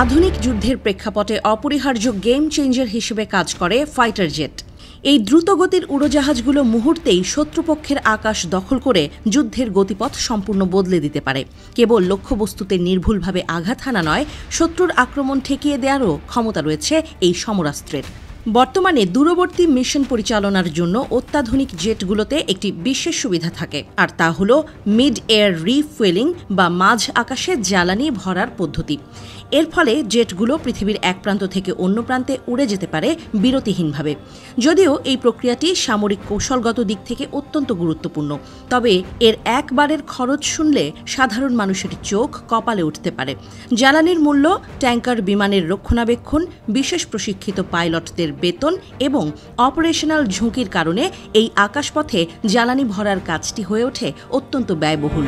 আধুনিক যুদ্ধের প্রেক্ষাপটে অপরিহার্য গেম চেঞ্জার হিসেবে কাজ করে ফাইটার জেট। এই দ্রুতগতির উড়োজাহাজগুলো মুহূর্তেই শত্রুপক্ষের আকাশ দখল করে যুদ্ধের গতিপথ সম্পূর্ণ বদলে দিতে পারে। কেবল লক্ষ্যবস্তুতে নির্ভুলভাবে আঘাত হানা নয়, শত্রুর আক্রমণ ঠেকিয়ে দেওয়ারও ক্ষমতা রয়েছে এই সমরাস্ত্রের। বর্তমানে দূরবর্তী মিশন পরিচালনার জন্য অত্যাধুনিক জেটগুলোতে একটি বিশেষ সুবিধা থাকে, আর তা হল মিড এয়ার রিফুয়েলিং বা মাঝ আকাশে জ্বালানি ভরার পদ্ধতি। এর ফলে জেটগুলো পৃথিবীর এক প্রান্ত থেকে অন্য প্রান্তে উড়ে যেতে পারে বিরতিহীনভাবে। যদিও এই প্রক্রিয়াটি সামরিক কৌশলগত দিক থেকে অত্যন্ত গুরুত্বপূর্ণ, তবে এর একবারের খরচ শুনলে সাধারণ মানুষের চোখ কপালে উঠতে পারে। জ্বালানির মূল্য, ট্যাঙ্কার বিমানের রক্ষণাবেক্ষণ, বিশেষ প্রশিক্ষিত পাইলটদের বেতন এবং অপারেশনাল ঝুঁকির কারণে এই আকাশপথে জ্বালানি ভরার কাজটি হয়ে ওঠে অত্যন্ত ব্যয়বহুল।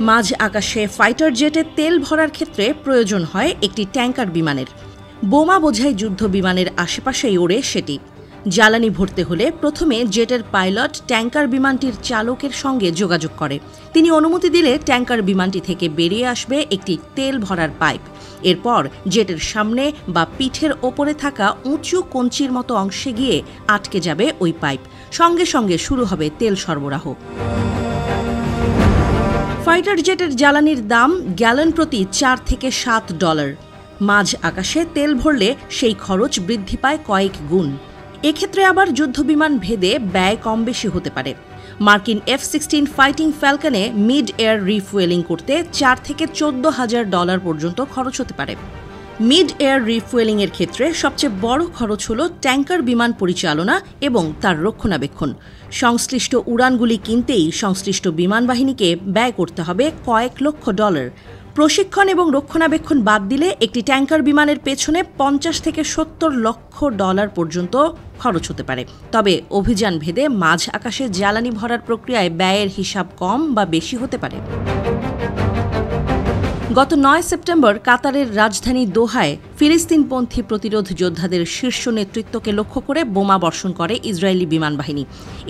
মাঝ আকাশে ফাইটার জেটে তেল ভরার ক্ষেত্রে প্রয়োজন হয় একটি ট্যাঙ্কার বিমানের। বোমা বোঝাই যুদ্ধ বিমানের আশেপাশেই ওড়ে সেটি। জ্বালানি ভরতে হলে প্রথমে জেটের পাইলট ট্যাঙ্কার বিমানটির চালকের সঙ্গে যোগাযোগ করে। তিনি অনুমতি দিলে ট্যাঙ্কার বিমানটি থেকে বেরিয়ে আসবে একটি তেল ভরার পাইপ। এরপর জেটের সামনে বা পিঠের ওপরে থাকা উঁচু কঞ্চির মতো অংশে গিয়ে আটকে যাবে ওই পাইপ। সঙ্গে সঙ্গে শুরু হবে তেল সরবরাহ। ফাইটার জেটের জ্বালানির দাম গ্যালন প্রতি $4 থেকে $7। মাঝ আকাশে তেল ভরলে সেই খরচ বৃদ্ধি পায় কয়েক গুণ। এক্ষেত্রে আবার যুদ্ধবিমান ভেদে ব্যয় কম বেশি হতে পারে। মার্কিন F-16 ফাইটিং ফ্যালকনে মিড এয়ার রিফুয়েলিং করতে $4,000 থেকে $14,000 পর্যন্ত খরচ হতে পারে। মিড এয়ার রিফুয়েলিং এর ক্ষেত্রে সবচেয়ে বড় খরচ হল ট্যাঙ্কার বিমান পরিচালনা এবং তার রক্ষণাবেক্ষণ। সংশ্লিষ্ট উড়ানগুলি কিনতেই সংশ্লিষ্ট বিমান বাহিনীকে ব্যয় করতে হবে কয়েক লক্ষ ডলার। প্রশিক্ষণ এবং রক্ষণাবেক্ষণ বাদ দিলে একটি ট্যাঙ্কার বিমানের পেছনে $50 থেকে $70 লক্ষ পর্যন্ত খরচ হতে পারে। তবে অভিযান ভেদে মাঝ আকাশে জ্বালানি ভরার প্রক্রিয়ায় ব্যয়ের হিসাব কম বা বেশি হতে পারে। গত 9 সেপ্টেম্বর কাতারের রাজধানী দোহায় ফিলিস্তিনপন্থী প্রতিরোধ যোদ্ধাদের শীর্ষ নেতৃত্বকে লক্ষ্য করে বোমা বর্ষণ করে ইসরায়েলি বিমান বাহিনী।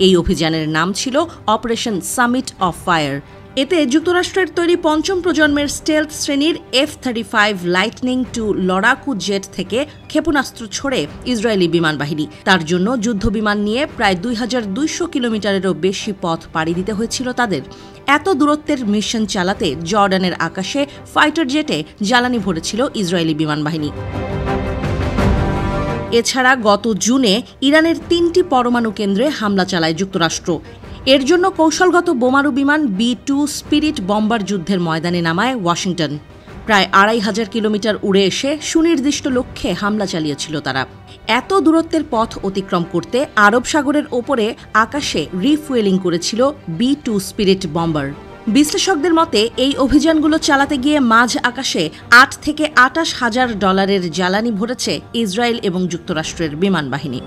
এই অভিযানের নাম ছিল অপারেশন সামিট অফ ফায়ার। এতে যুক্তরাষ্ট্রের তৈরি পঞ্চম প্রজন্মের স্টেলথ শ্রেণীর F-35 লাইটনিং II লড়াকু জেট থেকে ক্ষেপণাস্ত্র ছোড়ে ইসরায়েলি বিমান বাহিনী। তার জন্য যুদ্ধবিমান নিয়ে প্রায় 2200 কিলোমিটারেরও বেশি পথ পাড়ি দিতে হয়েছিল তাদের। এত দূরত্বের মিশন চালাতে জর্ডানের আকাশে ফাইটার জেটে জ্বালানি ভরেছিল ইসরায়েলি বিমান বাহিনী। এছাড়া গত জুনে ইরানের 3টি পরমাণু কেন্দ্রে হামলা চালায় যুক্তরাষ্ট্র। এর জন্য কৌশলগত বোমারু বিমান B-2 স্পিরিট বম্বার যুদ্ধের ময়দানে নামায় ওয়াশিংটন। প্রায় 2500 কিলোমিটার উড়ে এসে সুনির্দিষ্ট লক্ষ্যে হামলা চালিয়েছিল তারা। এত দূরত্বের পথ অতিক্রম করতে আরব সাগরের ওপরে আকাশে রিফুয়েলিং করেছিল B-2 স্পিরিট বম্বার। বিশ্লেষকদের মতে এই অভিযানগুলো চালাতে গিয়ে মাঝ আকাশে $8,000 থেকে $28,000 জ্বালানি ভরেছে ইসরায়েল এবং যুক্তরাষ্ট্রের বিমান বাহিনী।